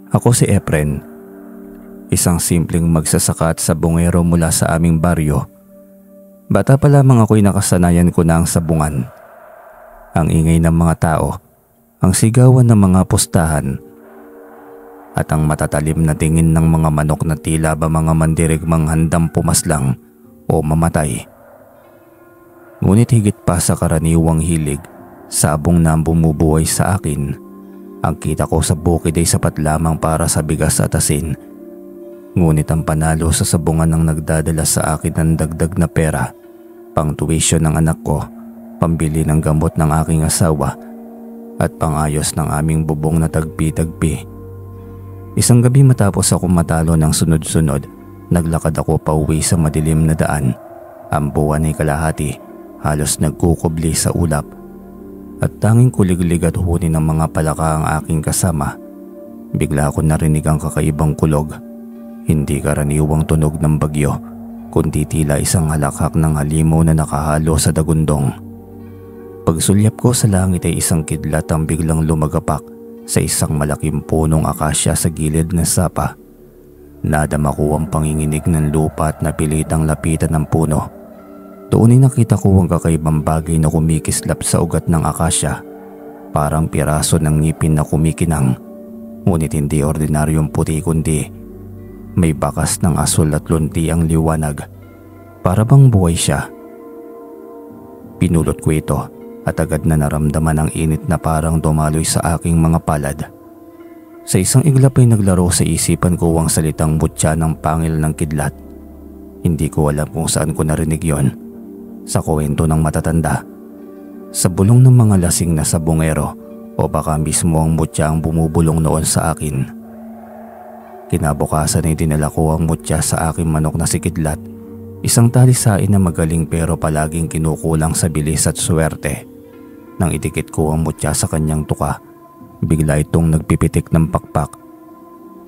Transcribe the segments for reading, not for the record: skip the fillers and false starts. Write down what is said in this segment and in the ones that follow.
Ako si Efren, isang simpleng magsasaka at sabungero mula sa aming baryo. Bata pa lamang ako'y nakasanayan ko na ang sabungan. Ang ingay ng mga tao, ang sigawan ng mga pustahan, at ang matatalim na tingin ng mga manok na tila ba mga mandirigmang handang pumaslang o mamatay. Ngunit higit pa sa karaniwang hilig, sabong na ang bumubuhay sa akin. Ang kita ko sa bukid ay sapat lamang para sa bigas at asin. Ngunit ang panalo sa sabungan ang nagdadala sa akin ng dagdag na pera, pang tuition ng anak ko, pambili ng gamot ng aking asawa, at pangayos ng aming bubong na tagpi-tagpi. Isang gabi matapos ako matalo ng sunod-sunod, naglakad ako pauwi sa madilim na daan. Ang buwan ay kalahati, halos nagkukubli sa ulap. At tanging kuliglig at huni ng mga palaka ang aking kasama. Bigla ko narinig ang kakaibang kulog. Hindi karaniwang tunog ng bagyo, kundi tila isang halakhak ng halimaw na nakahalo sa dagundong. Pagsulyap ko sa langit ay isang kidlat ang biglang lumagapak sa isang malaking punong akasya sa gilid ng sapa. Nadama ko ang panginginig ng lupa at napilitang lapitan ng puno. Doon ay nakita ko ang kakaibang bagay na kumikislap sa ugat ng akasya. Parang piraso ng ngipin na kumikinang. Ngunit hindi ordinaryong puti kundi may bakas ng asul at lunti ang liwanag. Para bang buhay siya. Pinulot ko ito at agad na naramdaman ang init na parang dumaloy sa aking mga palad. Sa isang iglap ay naglaro sa isipan ko ang salitang butya ng pangil ng kidlat. Hindi ko alam kung saan ko narinig yon. Sa kwento ng matatanda, sa bulong ng mga lasing na sabungero, o baka mismo ang mutya ang bumubulong noon sa akin. Kinabukasan ay dinala ko ang mutya sa aking manok na si Kidlat, isang talisain na magaling pero palaging kinukulang sa bilis at swerte. Nang idikit ko ang mutya sa kanyang tuka, bigla itong nagpipitik ng pakpak.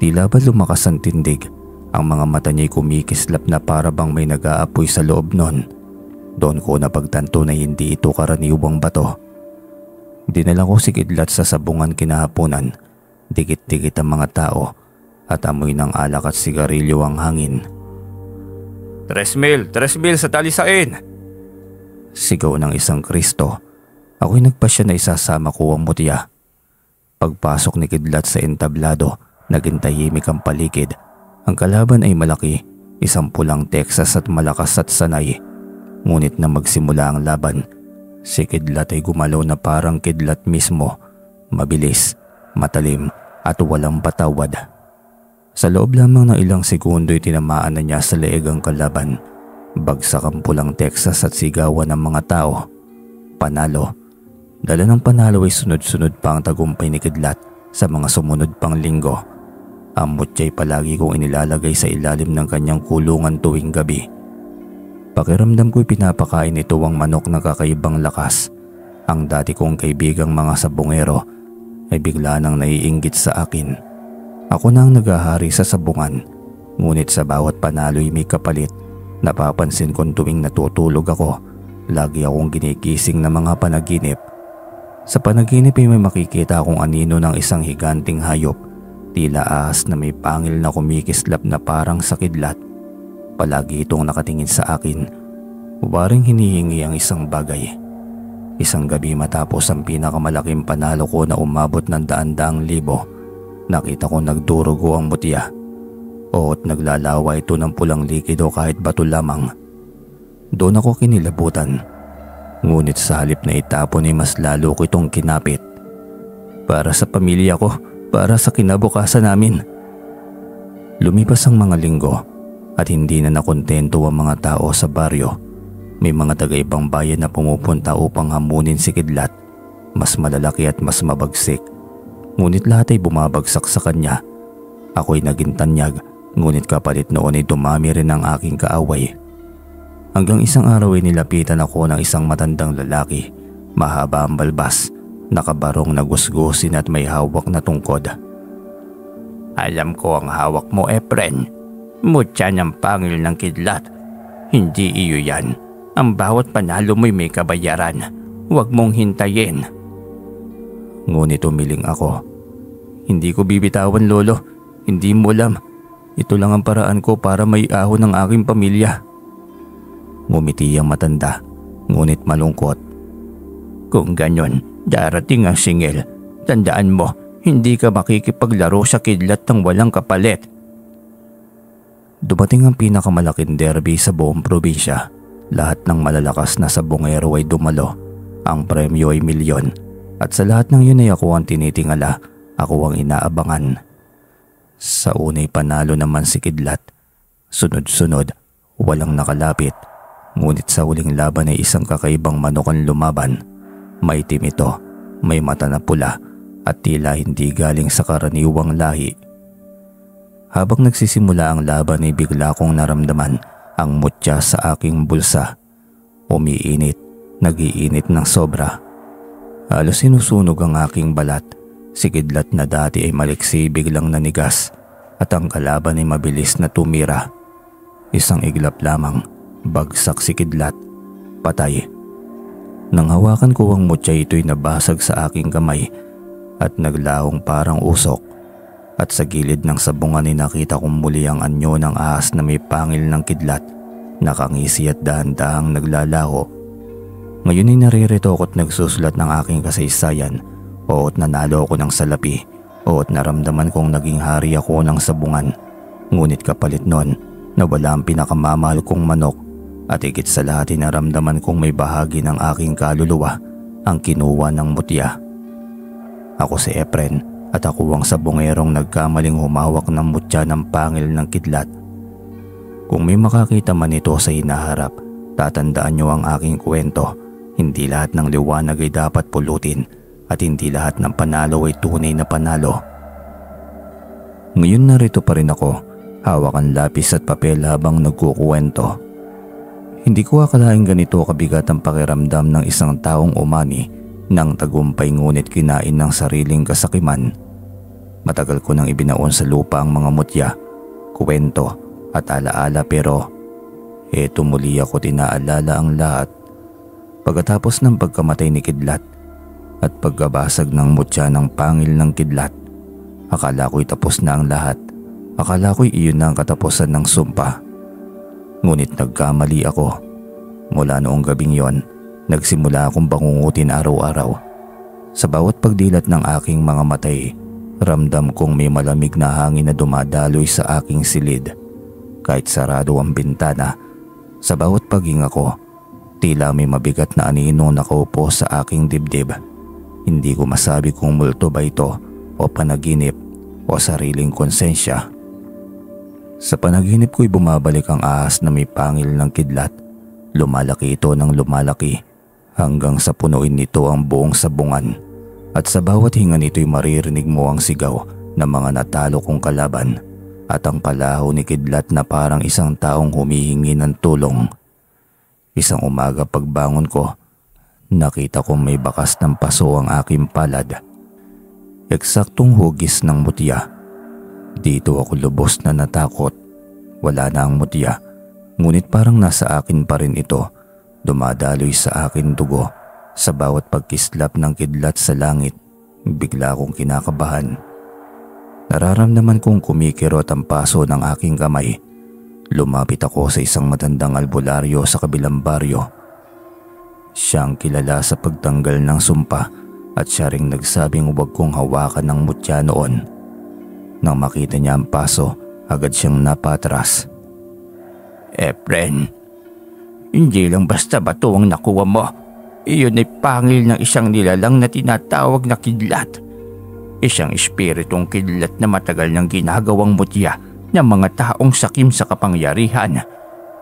Tila ba lumakas ang tindig, ang mga mata niya'y kumikislap na para bang may nag-aapoy sa loob nun. Doon ko napagtanto na hindi ito karaniwang bato. Dinala ko si Kidlat sa sabungan kinahaponan. Dikit-dikit ang mga tao at amoy ng alak at sigarilyo ang hangin. 3,000 sa talisain! Sigaw ng isang Kristo. Ako'y nagpasya na isasama ko ang mutya. Pagpasok ni Kidlat sa entablado, naging tahimik ang paligid. Ang kalaban ay malaki, isang pulang Texas at malakas at sanay. Ngunit na magsimula ang laban, si Kidlat ay gumalaw na parang kidlat mismo, mabilis, matalim at walang patawad. Sa loob lamang ng ilang segundo ay tinamaan na niya sa leeg ang kalaban. Bagsak ang pulang Texas at sigawan ng mga tao. Panalo. Dala ng panalo ay sunod-sunod pa ang tagumpay ni Kidlat sa mga sumunod pang linggo. Ang mutya'y palagi kong inilalagay sa ilalim ng kanyang kulungan tuwing gabi. Pakiramdam ko'y pinapakain ito ang manok na kakaibang lakas. Ang dati kong kaibigang mga sabungero ay bigla nang naiinggit sa akin. Ako na ang naghahari sa sabungan, ngunit sa bawat panalo'y may kapalit. Napapansin kong tuwing natutulog ako, lagi akong ginigising ng mga panaginip. Sa panaginip ay may makikita akong anino ng isang higanting hayop, tila ahas na may pangil na kumikislap na parang sa Kidlat. Palagi itong nakatingin sa akin, waring hinihingi ang isang bagay. Isang gabi matapos ang pinakamalaking panalo ko na umabot ng daan-daang libo, nakita ko nagdurugo ang mutya. At naglalawa ito ng pulang likido kahit bato lamang. Doon ako kinilabutan. Ngunit sa halip na itapon ay mas lalo ko itong kinapit. Para sa pamilya ko, para sa kinabukasan namin. Lumipas ang mga linggo at hindi na nakontento ang mga tao sa baryo. May mga taga-ibang bayan na pumupunta upang hamunin si Kidlat. Mas malalaki at mas mabagsik. Ngunit lahat ay bumabagsak sa kanya. Ako'y naging tanyag, ngunit kapalit noon ay dumami rin ang aking kaaway. Hanggang isang araw ay nilapitan ako ng isang matandang lalaki. Mahaba ang balbas, nakabarong na gusgusin at may hawak na tungkod. Alam ko ang hawak mo, Efren. Mutya ng pangil ng Kidlat. Hindi iyo yan. Ang bawat panalo mo'y may kabayaran. Huwag mong hintayin. Ngunit umiling ako. Hindi ko bibitawan, Lolo. Hindi mo alam. Ito lang ang paraan ko para maiahon ng aking pamilya. Ngumiti ang matanda, ngunit malungkot. Kung ganyan, darating ang singil. Tandaan mo, hindi ka makikipaglaro sa kidlat ng walang kapalit. Dumating ang pinakamalaking derby sa buong probinsya. Lahat ng malalakas na sabongero ay dumalo. Ang premyo ay milyon. At sa lahat ng yun ay ako ang tinitingala. Ako ang inaabangan. Sa unay panalo naman si Kidlat. Sunod-sunod, walang nakalapit. Ngunit sa huling laban ay isang kakaibang manok ang lumaban. Maitim ito, may mata na pula at tila hindi galing sa karaniwang lahi. Habang nagsisimula ang laban ay bigla kong naramdaman ang mutya sa aking bulsa. Umiinit, nag-iinit ng sobra. Halos sinusunog ang aking balat. Si Kidlat na dati ay maliksi biglang nanigas at ang kalaban ay mabilis na tumira. Isang iglap lamang, bagsak si Kidlat. Patay. Nang hawakan ko ang mutya, ito'y nabasag sa aking kamay at naglahong parang usok. At sa gilid ng sabungan ay nakita kong muli ang anyo ng ahas na may pangil ng Kidlat. Nakangisi at dahan-dahang naglalaho. Ngayon ay naririto ako't nagsusulat ng aking kasaysayan. Oot nanalo ako ng salapi. Oot naramdaman kong naging hari ako ng sabungan. Ngunit kapalit nun, nawala ang pinakamamahal kong manok. At higit sa lahat ay naramdaman kong may bahagi ng aking kaluluwa ang kinuha ng mutya. Ako si Efren at ako ang sabungerong nagkamaling humawak ng mutya ng pangil ng Kidlat. Kung may makakita man ito sa hinaharap, tatandaan niyo ang aking kwento. Hindi lahat ng liwanag ay dapat pulutin at hindi lahat ng panalo ay tunay na panalo. Ngayon narito pa rin ako, hawak ang lapis at papel habang nagkukuwento. Hindi ko akalaing ganito kabigat ang pakiramdam ng isang taong umani ng tagumpay ngunit kinain ng sariling kasakiman. Matagal ko nang ibinaon sa lupa ang mga mutya, kwento at alaala pero eto muli ako tinaalala ang lahat. Pagkatapos ng pagkamatay ni Kidlat at pagkabasag ng mutya ng pangil ng Kidlat, akala ko'y tapos na ang lahat. Akala ko'y iyon na ang katapusan ng sumpa. Ngunit nagkamali ako. Mula noong gabing yon, nagsimula akong bangungutin araw-araw. Sa bawat pagdilat ng aking mga matay, ramdam kong may malamig na hangin na dumadaloy sa aking silid. Kahit sarado ang bintana, sa bawat paghinga ko, tila may mabigat na aninong nakaupo sa aking dibdib. Hindi ko masabi kung multo ba ito o panaginip o sariling konsensya. Sa panaginip ko'y bumabalik ang ahas na may pangil ng Kidlat. Lumalaki ito ng lumalaki hanggang sa punuin nito ang buong sabungan. At sa bawat hinga nito'y maririnig mo ang sigaw ng mga natalo kong kalaban at ang palaho ni Kidlat na parang isang taong humihingi ng tulong. Isang umaga pagbangon ko, nakita kong may bakas ng paso ang aking palad. Eksaktong hugis ng mutya. Dito ako lubos na natakot. Wala na ang mutya, ngunit parang nasa akin pa rin ito. Dumadaloy sa akin dugo. Sa bawat pagkislap ng Kidlat sa langit, bigla akong kinakabahan. Nararamdaman kong kumikirot ang paso ng aking kamay. Lumapit ako sa isang matandang albularyo sa kabilang baryo. Siyang kilala sa pagtanggal ng sumpa at siya ring nagsabing huwag kong hawakan ng mutya noon. Nang makita niya ang paso, agad siyang napatras. Efren, hindi lang basta bato ang nakuha mo. Iyon ay pangil ng isang nilalang na tinatawag na Kidlat. Isang espiritong Kidlat na matagal nang ginagawang mutya ng mga taong sakim sa kapangyarihan.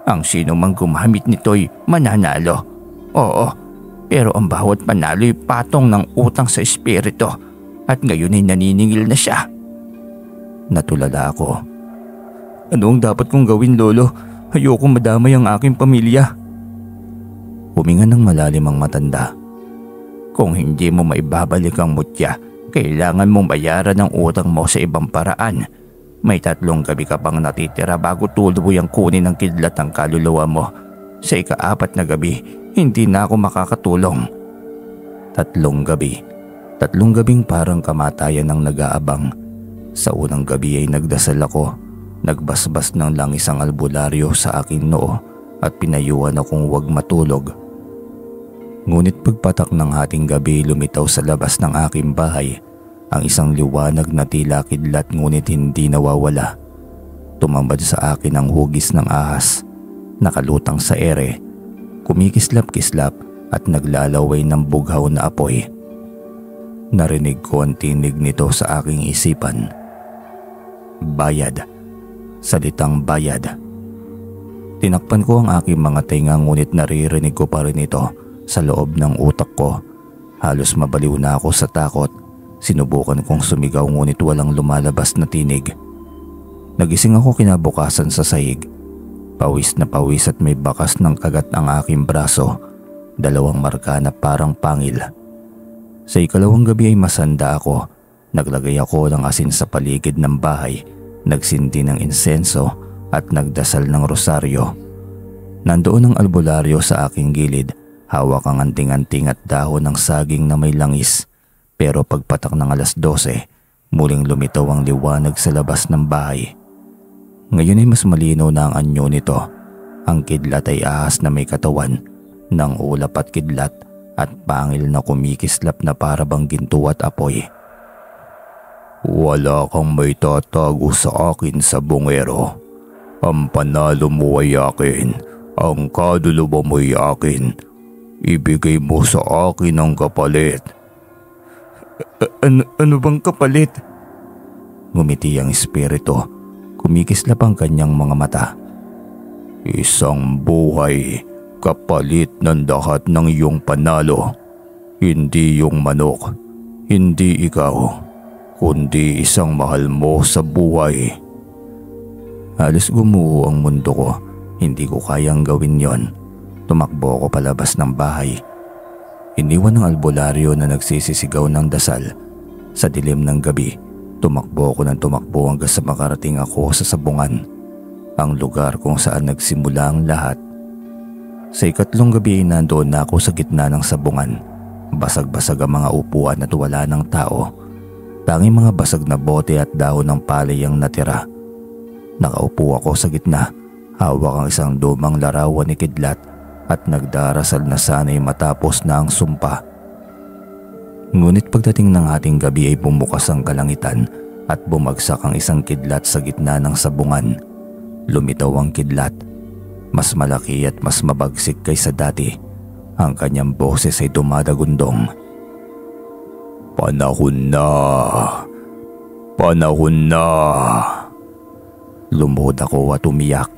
Ang sino mang gumamit nito'y mananalo. Oo, pero ang bawat panalo ay patong ng utang sa espiritu at ngayon ay naniningil na siya. Natulala ako. Ano ang dapat kong gawin, Lolo? Ayoko madamay ang aking pamilya. Huminga ng malalim ang matanda. Kung hindi mo maibabalik ang mutya, kailangan mong bayaran ang utang mo sa ibang paraan. May 3 gabi ka pang natitira bago tuluyang kunin ng Kidlat ang kaluluwa mo. Sa ika-4 na gabi, hindi na ako makakatulong. 3 gabi. 3 gabing parang kamatayan ang nag-aabang. Sa unang gabi ay nagdasal ako, nagbasbas ng langis ang albularyo sa aking noo at pinayuhan akong huwag matulog. Ngunit pagpatak ng hating gabi, lumitaw sa labas ng aking bahay ang isang liwanag na tila kidlat ngunit hindi nawawala. Tumambad sa akin ang hugis ng ahas, nakalutang sa ere, kumikislap-kislap at naglalaway ng bughaw na apoy. Narinig ko ang tinig nito sa aking isipan. Bayad. Salitang bayad. Tinakpan ko ang aking mga tenga ngunit naririnig ko pa rin ito sa loob ng utak ko. Halos mabaliw na ako sa takot. Sinubukan kong sumigaw ngunit walang lumalabas na tinig. Nagising ako kinabukasan sa sahig. Pawis na pawis at may bakas ng kagat ang aking braso. 2 marka na parang pangil. Sa ikalawang gabi ay masanda ako. Naglagay ako ng asin sa paligid ng bahay, nagsindi ng insenso at nagdasal ng rosaryo. Nandoon ang albularyo sa aking gilid, hawak ang anting-anting at dahon ng saging na may langis. Pero pagpatak ng 12:00, muling lumitaw ang liwanag sa labas ng bahay. Ngayon ay mas malinaw na ang anyo nito. Ang kidlat ay ahas na may katawan ng ulap at kidlat at pangil na kumikislap na para bang ginto at apoy. Wala kang may tatago sa akin sa bungero. Ang panalo mo ay akin. Ang kadulubo mo ay akin. Ibigay mo sa akin ang kapalit. Ano bang kapalit? Ngumiti ang espiritu. Kumikislap ang kanyang mga mata. Isang buhay, kapalit ng lahat ng iyong panalo. Hindi yung manok, hindi ikaw, kundi isang mahal mo sa buhay. Halos gumuho ang mundo ko. Hindi ko kayang gawin yon. Tumakbo ako palabas ng bahay. Iniwan ng albularyo na nagsisisigaw ng dasal. Sa dilim ng gabi, tumakbo ako ng tumakbo hanggang sa makarating ako sa sabungan, ang lugar kung saan nagsimula ang lahat. Sa ikatlong gabi ay nandoon na ako sa gitna ng sabungan. Basag-basag ang mga upuan at wala ng tao. Tanging mga basag na bote at dahon ng palay ang natira. Nakaupo ako sa gitna, hawak ang isang lumang larawan ni Kidlat at nagdarasal na sana'y matapos na ang sumpa. Ngunit pagdating ng ating gabi ay bumukas ang kalangitan at bumagsak ang isang kidlat sa gitna ng sabungan. Lumitaw ang kidlat. Mas malaki at mas mabagsik kaysa dati. Ang kanyang boses ay dumadagundong. Panahon na! Panahon na! Lumuhod ako at umiyak.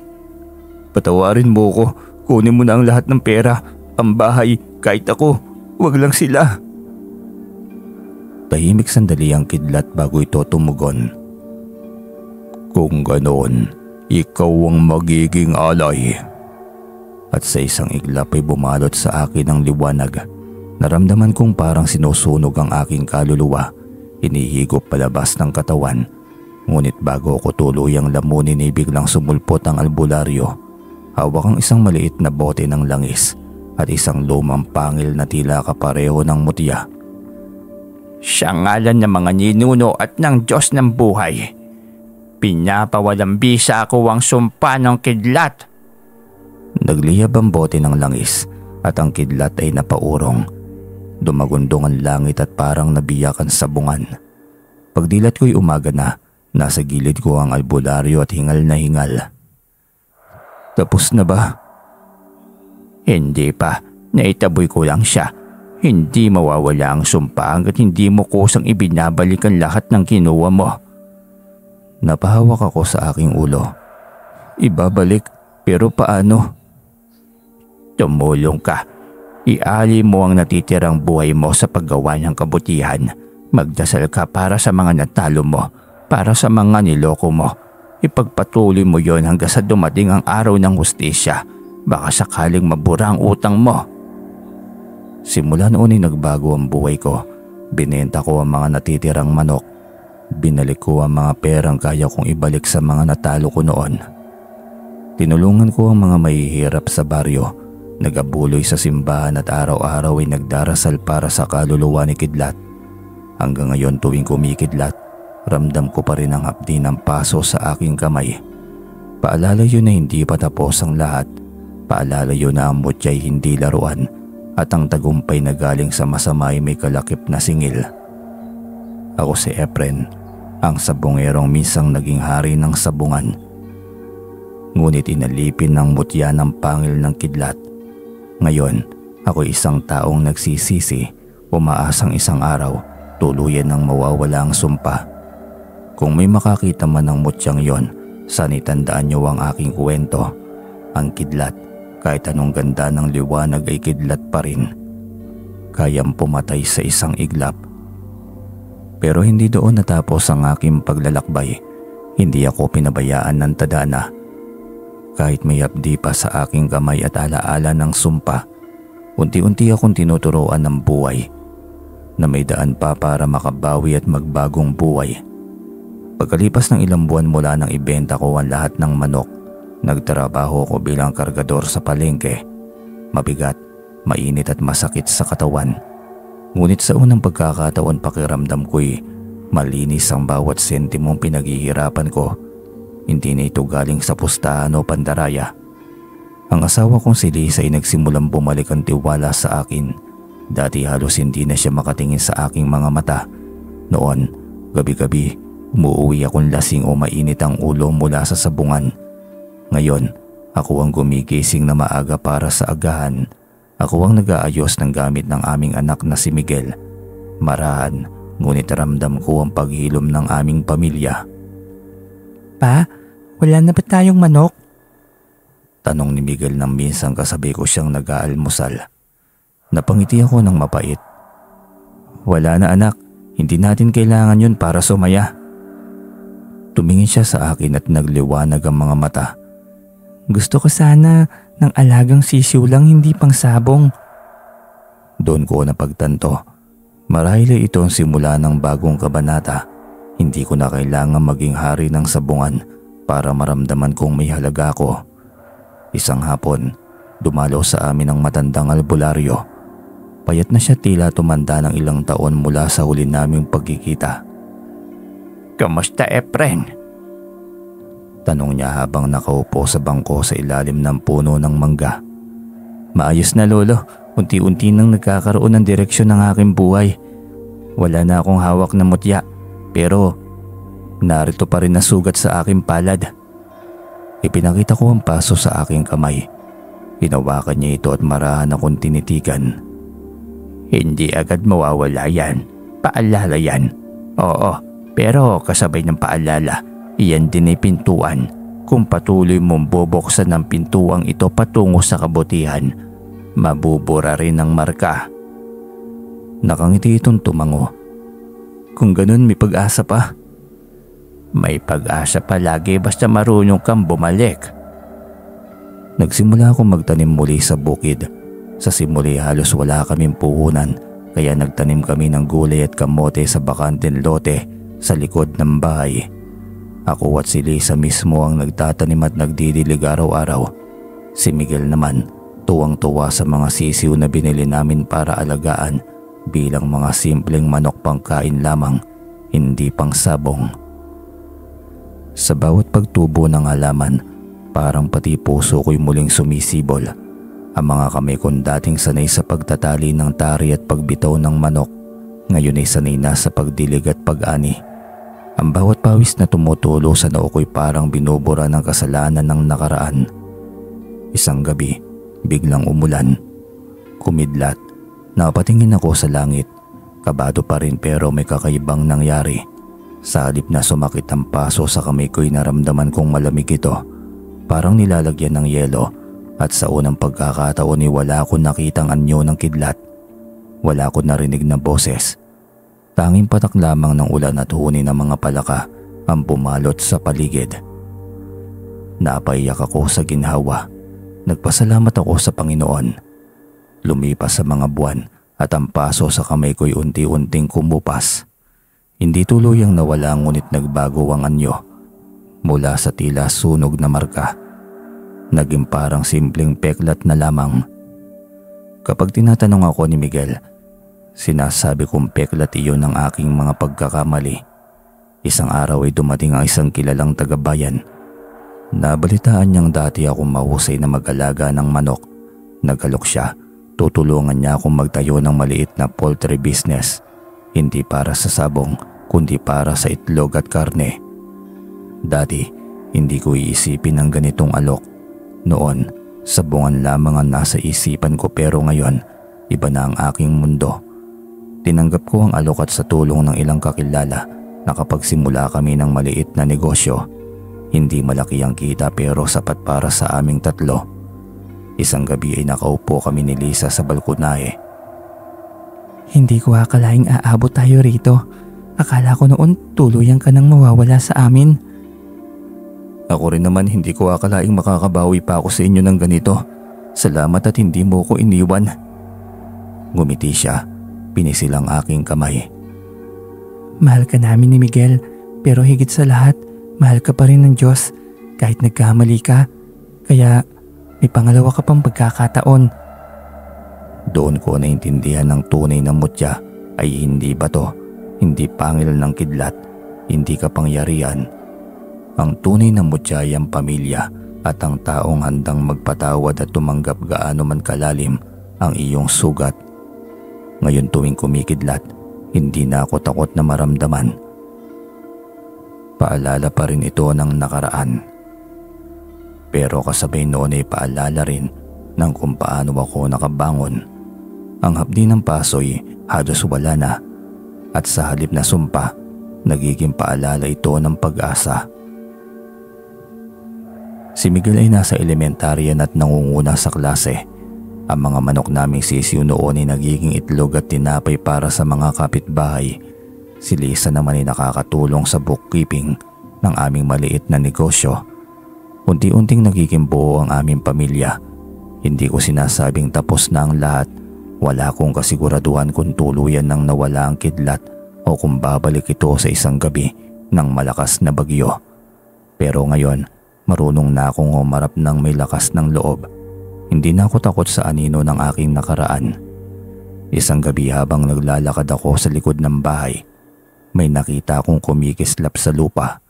Patawarin mo ko. Kunin mo na ang lahat ng pera, ang bahay, kahit ako. Huwag lang sila. Tahimik sandali ang kidlat bago ito tumugon. Kung ganon, ikaw ang magiging alay. At sa isang iglap ay bumalot sa akin ang liwanag. Naramdaman kong parang sinusunog ang aking kaluluwa. Inihigop palabas ng katawan. Ngunit bago ako tuluyang lamunin ay biglang sumulpot ang albularyo. Hawak ang isang maliit na bote ng langis at isang lumang pangil na tila kapareho ng mutya. Sa ngalan ng mga ninuno at ng Diyos ng buhay, pinapawalang bisa ko ang sumpa ng kidlat. Nagliyab ang bote ng langis at ang kidlat ay napaurong. Dumagundong ang langit at parang nabiyakan sa bungan. Pagdilat ko'y umaga na, nasa gilid ko ang albularyo at hingal na hingal. Tapos na ba? Hindi pa. Naitaboy ko lang siya. Hindi mawawala ang sumpa hanggat hindi mo kusang ibinabalik ang lahat ng kinuha mo. Napahawak ako sa aking ulo. Ibabalik? Pero paano? Tumulong ka. Iali mo ang natitirang buhay mo sa paggawa ng kabutihan. Magdasal ka para sa mga natalo mo, para sa mga niloko mo. Ipagpatuloy mo yon hanggang sa dumating ang araw ng hustisya. Baka sakaling mabura ang utang mo. Simula noon ay nagbago ang buhay ko. Binenta ko ang mga natitirang manok. Binalik ko ang mga perang kaya kong ibalik sa mga natalo ko noon. Tinulungan ko ang mga mahihirap sa baryo. Nagabuloy sa simbahan at araw-araw ay nagdarasal para sa kaluluwa ni Kidlat. Hanggang ngayon tuwing kumikidlat, ramdam ko pa rin ang hapdi ng paso sa aking kamay. Paalala yun na hindi pa tapos ang lahat. Paalala yun na ang mutya'y hindi laruan at ang tagumpay na galing sa masama ay may kalakip na singil. Ako si Efren, ang sabungerong minsang naging hari ng sabungan. Ngunit inalipin ng mutya ng pangil ng kidlat. Ngayon, ako isang taong nagsisisi, umaasang isang araw, tuluyan ng mawawala ang sumpa. Kung may makakita man ng mutyang yon, sanitandaan niyo ang aking kwento. Ang kidlat, kahit anong ganda ng liwanag ay kidlat pa rin. Kayang pumatay sa isang iglap. Pero hindi doon natapos ang aking paglalakbay. Hindi ako pinabayaan ng tadhana. Kahit may hapdi pa sa aking kamay at alaala ng sumpa, unti-unti akong tinuturoan ng buhay na may daan pa para makabawi at magbagong buhay. Pagkalipas ng ilang buwan mula nang ibenta ko ang lahat ng manok, nagtrabaho ko bilang kargador sa palengke. Mabigat, mainit at masakit sa katawan. Ngunit sa unang pagkakataon pakiramdam ko'y malinis ang bawat sentimong pinaghihirapan ko. Hindi na ito galing sa pustahan o pandaraya. Ang asawa kong si Lisa ay nagsimulang bumalik ang tiwala sa akin. Dati halos hindi na siya makatingin sa aking mga mata. Noon, gabi-gabi, umuuwi akong lasing o mainit ang ulo mula sa sabungan. Ngayon, ako ang gumigising na maaga para sa agahan. Ako ang nag-aayos ng gamit ng aming anak na si Miguel. Marahan, ngunit ramdam ko ang paghilom ng aming pamilya. Pa, wala na ba tayong manok? Tanong ni Miguel nang minsan kasabi ko siyang nag-aalmusal. Napangiti ako ng mapait. Wala na anak, hindi natin kailangan yun para sumaya. Tumingin siya sa akin at nagliwanag ang mga mata. Gusto ko sana ng alagang sisiw lang, hindi pang sabong. Doon ko napagtanto. Marahil ito ang simula ng bagong kabanata. Hindi ko na kailangan maging hari ng sabungan para maramdaman kong may halaga ko. Isang hapon, dumalo sa amin ang matandang albularyo. Payat na siya, tila tumanda ng ilang taon mula sa huli naming pagkikita. Kamusta, Efren? Tanong niya habang nakaupo sa bangko sa ilalim ng puno ng mangga. Maayos na lolo, unti-unti nang nagkakaroon ng direksyon ng aking buhay. Wala na akong hawak na mutya, pero narito pa rin na sugat sa aking palad. Ipinakita ko ang paso sa aking kamay. Hinawakan niya ito at marahan akong tinitigan. Hindi agad mawawala yan. Paalala yan. Oo, pero kasabay ng paalala, iyan din ay pintuan. Kung patuloy mong bubuksan ng pintuang ito patungo sa kabutihan, mabubura rin ang marka. Nakangiti itong tumango. Kung ganun, may pag-asa pa. May pag-asa palagi basta marunong kang bumalik. Nagsimula akong magtanim muli sa bukid. Sa simuli halos wala kaming puhunan, kaya nagtanim kami ng gulay at kamote sa bakanteng lote sa likod ng bahay. Ako at si Lisa mismo ang nagtatanim at nagdidilig araw-araw. Si Miguel naman, tuwang-tuwa sa mga sisiw na binili namin para alagaan bilang mga simpleng manok pangkain lamang, hindi pang sabong. Sa bawat pagtubo ng halaman, parang pati puso ko'y muling sumisibol. Ang mga kamay kong dating sanay sa pagtatali ng tari at pagbitaw ng manok, ngayon ay sanay na sa pagdilig at pag-ani. Ang bawat pawis na tumutulo sa noo ko'y parang binubura ng kasalanan ng nakaraan. Isang gabi, biglang umulan. Kumidlat, napatingin ako sa langit. Kabado pa rin pero may kakaibang nangyari. Sa halip na sumakit ang paso sa kamay ko'y naramdaman kong malamig ito. Parang nilalagyan ng yelo, at sa unang pagkakataon ay wala akong nakitang anyo ng kidlat. Wala akong narinig na boses. Tanging patak lamang ng ulan at huni ng mga palaka ang bumalot sa paligid. Napaiyak ako sa ginhawa. Nagpasalamat ako sa Panginoon. Lumipas sa mga buwan at ang paso sa kamay ko'y unti-unting kumupas. Hindi tuluyang nawala ngunit nagbago ang anyo. Mula sa tila sunog na marka, naging parang simpleng peklat na lamang. Kapag tinatanong ako ni Miguel, Sinasabi kong peklat iyon ng aking mga pagkakamali. Isang araw ay dumating ang isang kilalang tagabayan. Nabalitaan niyang dati akong mahusay na mag-alaga ng manok. Nagalok siya. Tutulungan niya akong magtayo ng maliit na poultry business. Hindi para sa sabong, kundi para sa itlog at karne. Dati, hindi ko iisipin ang ganitong alok. Noon, sabungan lamang ang nasa isipan ko, pero ngayon, iba na ang aking mundo. Tinanggap ko ang alok at sa tulong ng ilang kakilala, nakapagsimula kami ng maliit na negosyo. Hindi malaki ang kita pero sapat para sa aming tatlo. Isang gabi ay nakaupo kami ni Lisa sa balkonahe. Hindi ko akalaing aabot tayo rito. Akala ko noon tuluyan ka nang mawawala sa amin. Ako rin naman, hindi ko akalaing makakabawi pa ako sa inyo ng ganito. Salamat at hindi mo ko iniwan. Ngumiti siya. Pinisil ang aking kamay. Mahal ka namin ni Miguel, pero higit sa lahat, mahal ka pa rin ng Diyos kahit nagkamali ka. Kaya may pangalawa ka pang pagkakataon. Doon ko naintindihan ng tunay na mutya ay hindi bato, hindi pangil ng kidlat, hindi kapangyarihan. Ang tunay na mutya ay ang pamilya at ang taong handang magpatawad at tumanggap gaano man kalalim ang iyong sugat. Ngayon tuwing kumikidlat, hindi na ako takot na maramdaman. Paalala pa rin ito ng nakaraan. Pero kasabay noon ay paalala rin ng kung paano ako nakabangon. Ang hapdi ng pasoy halos wala na at sa halip na sumpa, nagiging paalala ito ng pag-asa. Si Miguel ay nasa elementaryan at nangunguna sa klase. Ang mga manok naming sisiw noon ay nagiging itlog at tinapay para sa mga kapitbahay. Si Lisa naman ay nakakatulong sa bookkeeping ng aming maliit na negosyo. Unti-unting nagiging buo ang aming pamilya. Hindi ko sinasabing tapos na ang lahat. Wala akong kasiguraduhan kung tuluyan nang nawala ang kidlat o kung babalik ito sa isang gabi ng malakas na bagyo. Pero ngayon, marunong na akong umarap ng may lakas ng loob. Hindi na ako takot sa anino ng aking nakaraan. Isang gabi habang naglalakad ako sa likod ng bahay, may nakita akong kumikislap sa lupa.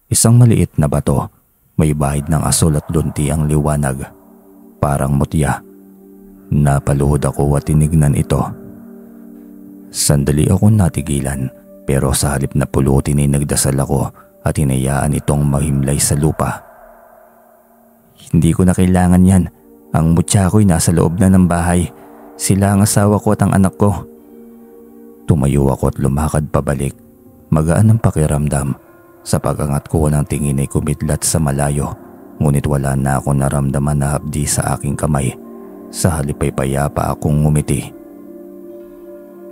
Isang maliit na bato, may bahid ng asol at lunti ang liwanag. Parang mutya. Napaluhod ako at tinignan ito. Sandali akong natigilan, pero sa halip na pulutin ay nagdasal ako at hinayaan itong mahimlay sa lupa. Hindi ko na kailangan yan. Ang mutya ko'y nasa loob na ng bahay. Sila ang asawa ko at ang anak ko. Tumayo ako at lumakad pabalik. Magaan ang pakiramdam. Sa pag-angat ko ng tingin ay kumidlat sa malayo. Ngunit wala na akong naramdaman na hapdi sa aking kamay. Sa halip ay payapa akong ngumiti.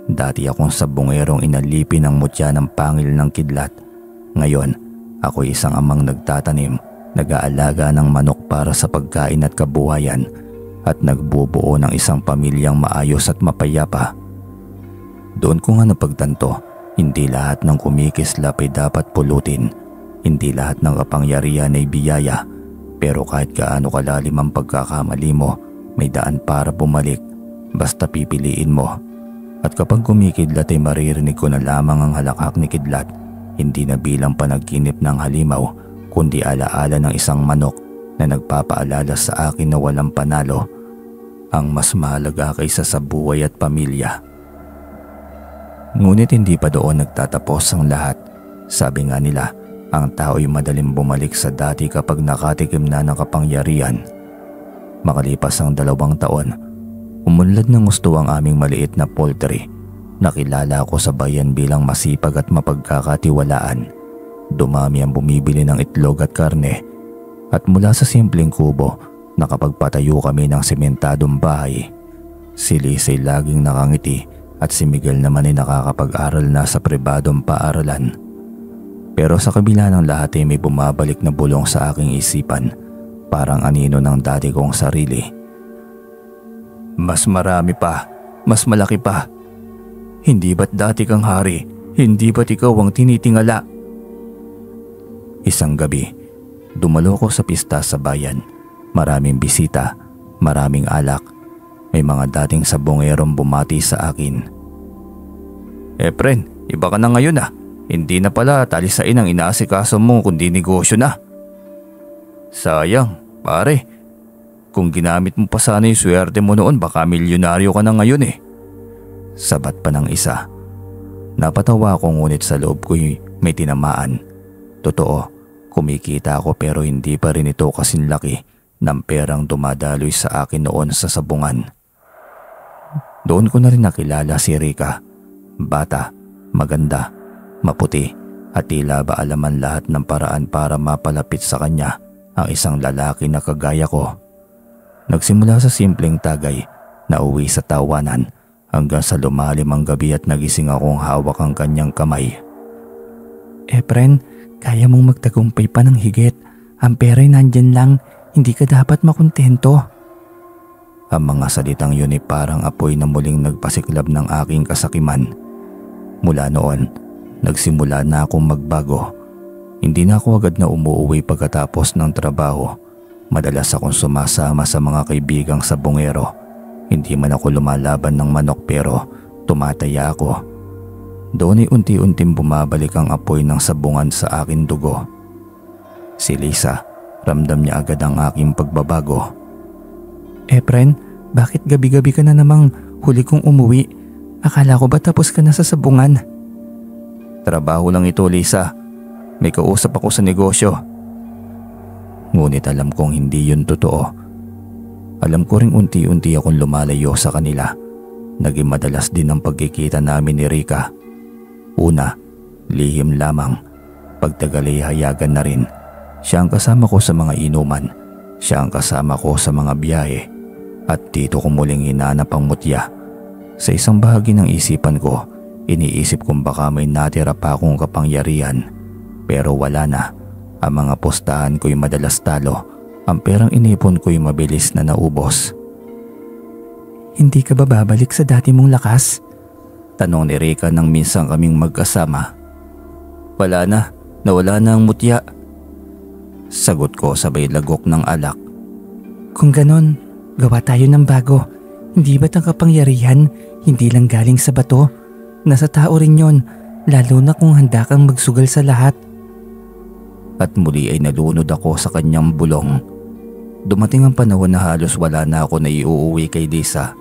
Dati akong sabongerong inalipin ng mutya ng pangil ng kidlat. Ngayon, ako'y isang amang nagtatanim, nag-aalaga ng manok para sa pagkain at kabuhayan at nagbubuo ng isang pamilyang maayos at mapayapa. Doon ko nga napagtanto, hindi lahat ng kumikislap ay dapat pulutin. Hindi lahat ng kapangyarihan ay biyaya. Pero kahit gaano kalalim ang pagkakamali mo, may daan para bumalik. Basta pipiliin mo. At kapag kumikidlat ay maririnig ko na lamang ang halakhak ni kidlat. Hindi na bilang panaginip ng halimaw, kundi alaala ng isang manok na nagpapaalala sa akin na walang panalo ang mas mahalaga kaysa sa buhay at pamilya. Ngunit hindi pa doon nagtatapos ang lahat. Sabi nga nila, ang tao'y madaling bumalik sa dati kapag nakatikim na ng kapangyarihan. Makalipas ang 2 taon, umunlad ng gusto ang aming maliit na poultry. Nakilala ako sa bayan bilang masipag at mapagkakatiwalaan. Dumami ang bumibili ng itlog at karne. At mula sa simpleng kubo, nakapagpatayo kami ng sementadong bahay. Si Liz ay laging nakangiti at si Miguel naman ay nakakapag-aral na sa pribadong paaralan. Pero sa kabila ng lahat ay may bumabalik na bulong sa aking isipan, parang anino ng dati kong sarili. Mas marami pa, mas malaki pa. Hindi ba't dati kang hari? Hindi ba't ikaw ang tinitingala? Isang gabi, dumalo ko sa pista sa bayan. Maraming bisita, maraming alak. May mga dating sabongerong bumati sa akin. Efren, iba ka na ngayon ah. Hindi na pala talisain ang inaasikaso mo kundi negosyo na. Sayang, pare. Kung ginamit mo pa sana yung swerte mo noon baka milyonaryo ka na ngayon eh. Sabat pa ng isa. Napatawa ako ngunit sa loob ko'y may tinamaan. Totoo, kumikita ako pero hindi pa rin ito kasing laki ng perang dumadaloy sa akin noon sa sabungan. Doon ko na rin nakilala si Rica. Bata, maganda, maputi at tila ba alaman lahat ng paraan para mapalapit sa kanya ang isang lalaki na kagaya ko. Nagsimula sa simpleng tagay na uwi sa tawanan hanggang sa lumalim ang gabi at nagising akong hawak ang kanyang kamay. Efren, kaya mong magtagumpay pa ng higit. Ang pera'y nandyan lang, hindi ka dapat makontento. Ang mga salitang yun ay parang apoy na muling nagpasiklab ng aking kasakiman. Mula noon, nagsimula na akong magbago. Hindi na ako agad na umuuwi pagkatapos ng trabaho. Madalas akong sumasama sa mga kaibigang sabungero. Hindi man ako lumalaban ng manok pero tumataya ako. Doon ay unti-unting bumabalik ang apoy ng sabungan sa aking dugo. Si Lisa, ramdam niya agad ang aking pagbabago. Efren, bakit gabi-gabi ka na namang huli kong umuwi? Akala ko ba tapos ka na sa sabungan? Trabaho lang ito, Lisa. May kausap ako sa negosyo. Ngunit alam kong hindi yun totoo. Alam ko ring unti-unti akong lumalayo sa kanila. Naging madalas din ang pagkikita namin ni Rica. Una, lihim lamang. Pagtagal ay hayagan na rin. Siya ang kasama ko sa mga inuman. Siya ang kasama ko sa mga biyahe. At dito ko muling hinanap ang mutya. Sa isang bahagi ng isipan ko, iniisip kong baka may natira pa akong kapangyarihan. Pero wala na. Ang mga postahan ko'y madalas talo. Ang perang inipon ko'y mabilis na naubos. Hindi ka ba babalik sa dati mong lakas? Tanong ni Rica nang minsan kaming magkasama. Wala na. Nawala na ang mutya. Sagot ko sabay lagok ng alak. Kung ganon, gawa tayo ng bago. Hindi ba't ang kapangyarihan hindi lang galing sa bato? Nasa tao rin yon, lalo na kung handa kang magsugal sa lahat. At muli ay nalunod ako sa kanyang bulong. Dumating ang panahon na halos wala na ako na iuuwi kay Lisa.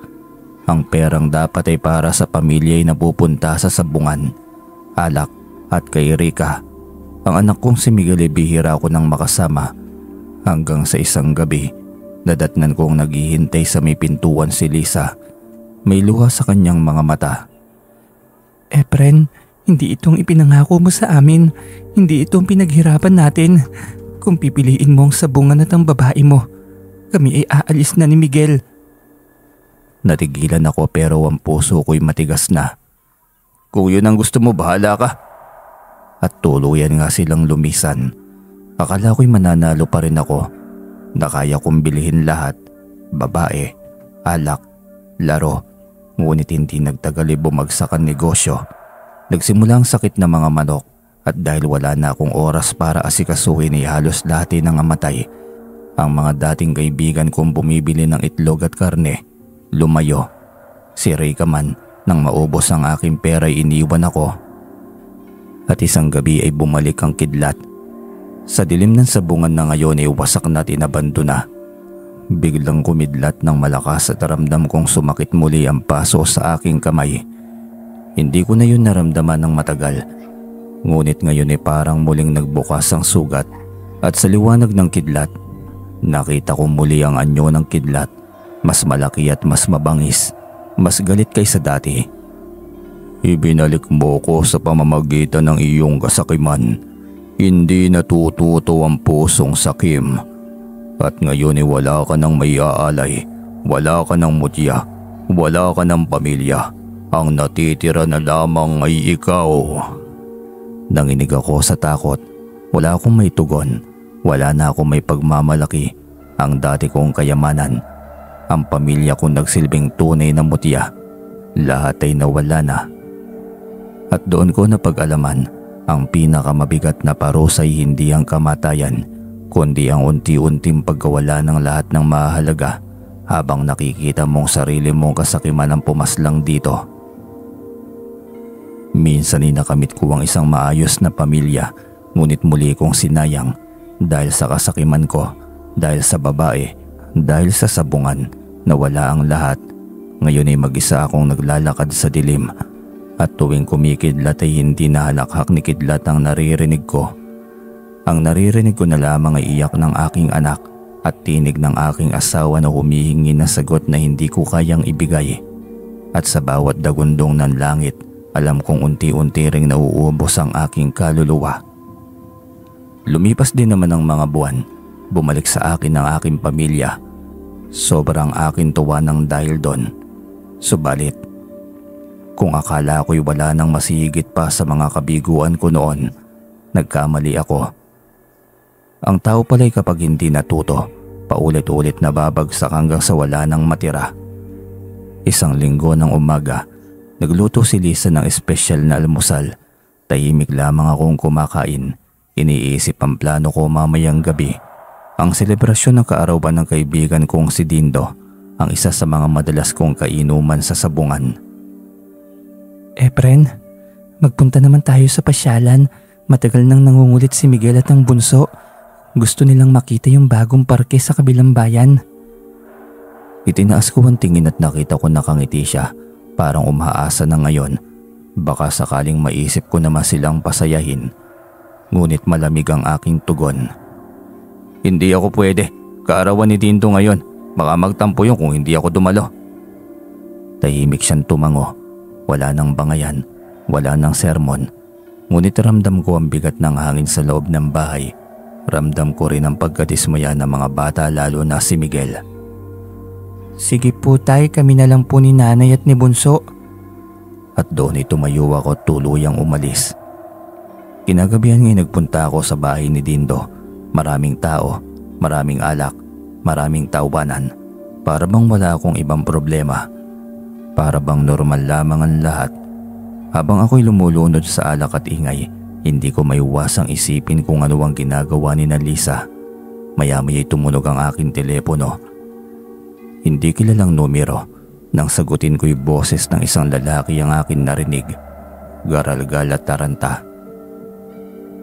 Ang perang dapat ay para sa pamilya ay napupunta sa sabungan, alak at kay Rica. Ang anak kong si Miguel ay bihira ako nang makasama hanggang sa isang gabi nadatnan kong naghihintay sa may pintuan si Lisa. May luha sa kanyang mga mata. Efren, hindi itong ipinangako mo sa amin. Hindi itong pinaghirapan natin. Kung pipiliin mo ang sabungan at ang babae mo, kami ay aalis na ni Miguel. Natigilan ako pero ang puso ko'y matigas na. Kung yun ang gusto mo, bahala ka. At tuluyan nga silang lumisan. Akala ko'y mananalo pa rin ako na kaya kong bilhin lahat. Babae, alak, laro. Ngunit hindi nagtagal ay bumagsak ang negosyo. Nagsimula ang sakit ng mga manok at dahil wala na akong oras para asikasuhin ay halos lahat ay nangamatay. Ang mga dating kaibigan kong bumibili ng itlog at karne, lumayo. Si Rica man, nang maubos ang aking pera ay iniwan ako. At isang gabi ay bumalik ang kidlat. Sa dilim ng sabungan na ngayon ay wasak na tinabandona. Biglang kumidlat ng malakas at ramdam kong sumakit muli ang paso sa aking kamay. Hindi ko na yun naramdaman ng matagal. Ngunit ngayon ay parang muling nagbukas ang sugat at sa liwanag ng kidlat, nakita ko muli ang anyo ng kidlat. Mas malaki at mas mabangis. Mas galit kaysa dati. Ibinalik mo ko sa pamamagitan ng iyong kasakiman. Hindi natututo ang pusong sakim. At ngayon ay wala ka ng may aalay. Wala ka ng mutya. Wala ka ng pamilya. Ang natitira na lamang ay ikaw. Nanginig ako sa takot. Wala akong may tugon. Wala na akong may pagmamalaki. Ang dati kong kayamanan. Ang pamilya kong nagsilbing tunay na mutya. Lahat ay nawala na. At doon ko napag-alaman, ang pinakamabigat na parusa ay hindi ang kamatayan, kundi ang unti-unting pagkawala ng lahat ng mahalaga habang nakikita mong sarili mong kasakiman ang pumaslang dito. Minsan ay nakamit ko ang isang maayos na pamilya, ngunit muli kong sinayang dahil sa kasakiman ko, dahil sa babae, dahil sa sabungan na wala ang lahat. Ngayon ay mag-isa akong naglalakad sa dilim at tuwing kumikidlat ay hindi na halakhak ni Kidlat ang naririnig ko. Ang naririnig ko na lamang ay iyak ng aking anak at tinig ng aking asawa na humihingi ng sagot na hindi ko kayang ibigay. At sa bawat dagundong ng langit, alam kong unti-unti ring nauubos ang aking kaluluwa. Lumipas din naman ang mga buwan. Bumalik sa akin ang aking pamilya. Sobrang akin tuwa ng dahil doon. Subalit, kung akala ko'y wala nang masihigit pa sa mga kabiguan ko noon, nagkamali ako. Ang tao pala'y kapag hindi natuto, paulit-ulit na babagsak hanggang sa wala nang matira. Isang linggo ng umaga, nagluto si Lisa ng espesyal na almusal. Tahimik lamang akong kumakain. Iniisip ang plano ko mamayang gabi. Ang selebrasyon ng kaarawan ng kaibigan kong si Dindo, ang isa sa mga madalas kong kainuman sa sabungan. Efren, magpunta naman tayo sa pasyalan. Matagal nang nangungulit si Miguel at ang bunso. Gusto nilang makita yung bagong parke sa kabilang bayan. Itinaas ko ang tingin at nakita ko nakangiti siya. Parang umaasa na ngayon. Baka sakaling maisip ko naman silang pasayahin. Ngunit malamig ang aking tugon. Hindi ako pwede. Kaarawan ni Dindo ngayon. Baka magtampo yun kung hindi ako dumalo. Tahimik siyang tumango. Wala nang bangayan. Wala nang sermon. Ngunit ramdam ko ang bigat ng hangin sa loob ng bahay. Ramdam ko rin ang pagkadismaya ng mga bata, lalo na si Miguel. Sige po tay, kami na lang po ni nanay at ni bunso. At doon ay tumayo ako at tuluyang umalis. Kinagabihan ngayon nagpunta ako sa bahay ni Dindo. Maraming tao, maraming alak, maraming tawanan. Para bang wala akong ibang problema. Para bang normal lamang ang lahat. Habang ako'y lumulunod sa alak at ingay, hindi ko maiwasang isipin kung ano ang ginagawa ni Lisa. Maya-maya'y tumunog ang aking telepono. Hindi kilalang numero. Nang sagutin ko'y boses ng isang lalaki ang akin narinig. Garalgal at taranta.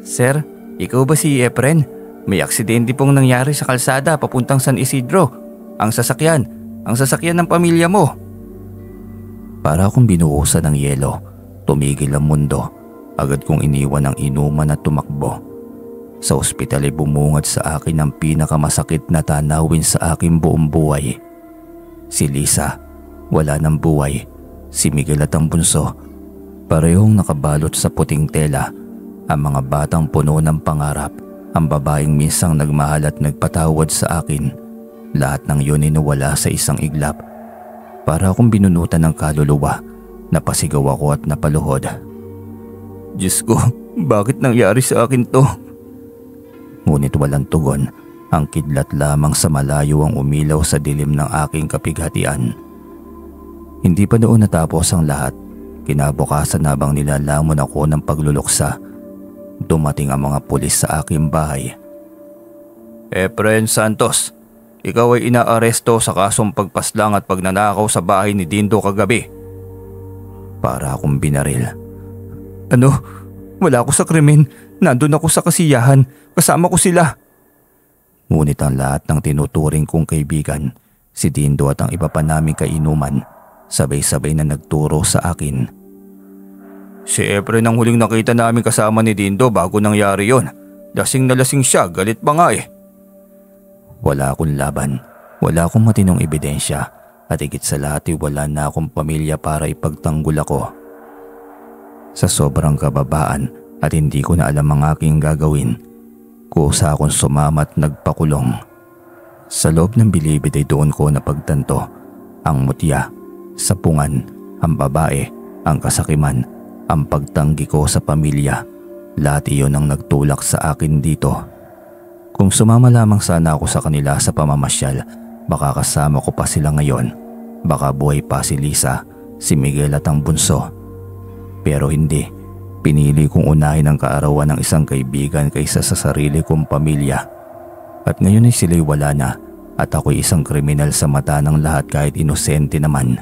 Sir, ikaw ba si Efren? May aksidente pong nangyari sa kalsada papuntang San Isidro. Ang sasakyan ng pamilya mo. Para akong binuhusan ng yelo, tumigil ang mundo. Agad kong iniwan ang inuman at tumakbo. Sa ospital ay bumungad sa akin ang pinakamasakit na tanawin sa aking buong buhay. Si Lisa, wala ng buhay. Si Miguel at ang bunso, parehong nakabalot sa puting tela. Ang mga batang puno ng pangarap, ang babaeng minsang nagmahal at nagpatawad sa akin. Lahat ng yun ay nawala sa isang iglap. Para akong binunutan ng kaluluwa, napasigaw ako at napaluhod. Diyos ko, bakit nangyari sa akin to? Ngunit walang tugon. Ang kidlat lamang sa malayo ang umilaw sa dilim ng aking kapighatian. Hindi pa doon natapos ang lahat. Kinabukasan habang nilalamon ako ng pagluluksa, dumating ang mga pulis sa aking bahay. Efren Santos, ikaw ay inaaresto sa kasong pagpaslang at pagnanakaw sa bahay ni Dindo kagabi. Para akong binaril. Ano? Wala ako sa krimen. Nandun ako sa kasiyahan. Kasama ko sila. Ngunit ang lahat ng tinuturing kong kaibigan, si Dindo at ang iba pa naming kainuman, sabay-sabay na nagturo sa akin. Si Efren ang huling nakita namin kasama ni Dindo bago nangyari yon. Lasing na lasing siya, galit pa nga eh. Wala akong laban, wala akong matinong ebidensya, at higit sa lahat ay wala na akong pamilya para ipagtanggol ako. Sa sobrang kababaan at hindi ko na alam ang aking gagawin, kusa akong sumama at nagpakulong. Sa loob ng bilibid ay doon ko napagtanto ang mutya, sapungan, ang babae, ang kasakiman, ang pagtanggi ko sa pamilya. Lahat iyon ang nagtulak sa akin dito. Kung sumama lamang sana ako sa kanila sa pamamasyal, baka kasama ko pa sila ngayon. Baka buhay pa si Lisa, si Miguel at ang bunso. Pero hindi. Pinili kong unahin ang kaarawan ng isang kaibigan kaysa sa sarili kong pamilya. At ngayon ay sila'y wala na at ako'y isang kriminal sa mata ng lahat kahit inosente naman.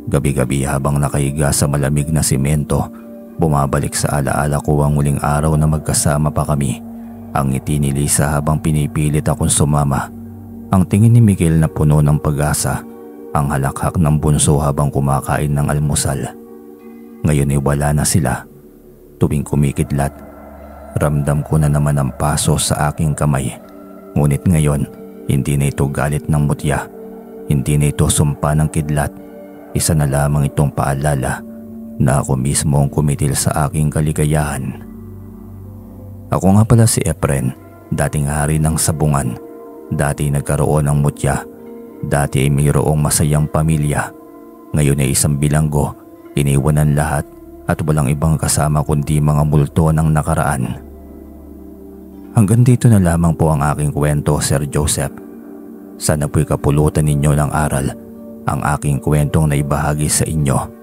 Gabi-gabi habang nakahiga sa malamig na simento, Bumabalik sa alaala ko ang huling araw na magkasama pa kami. Ang ngiti ni Lisa habang pinipilit akong sumama. Ang tingin ni Miguel na puno ng pag-asa. Ang halakhak ng bunso habang kumakain ng almusal. Ngayon ay wala na sila. Tuwing kumikidlat, ramdam ko na naman ang paso sa aking kamay. Ngunit ngayon, hindi na ito galit ng mutya. Hindi na ito sumpa ng kidlat. Isa na lamang itong paalala na ako mismo ang kumitil sa aking kaligayahan. Ako nga pala si Efren, dating hari ng sabungan. Dati nagkaroon ng mutya. Dati ay mayroong masayang pamilya. Ngayon ay isang bilanggo, iniwanan lahat at walang ibang kasama kundi mga multo ng nakaraan. Hanggang dito na lamang po ang aking kwento, Sir Joseph. Sana po'y kapulutan ninyo ng aral ang aking kwentong naibahagi sa inyo.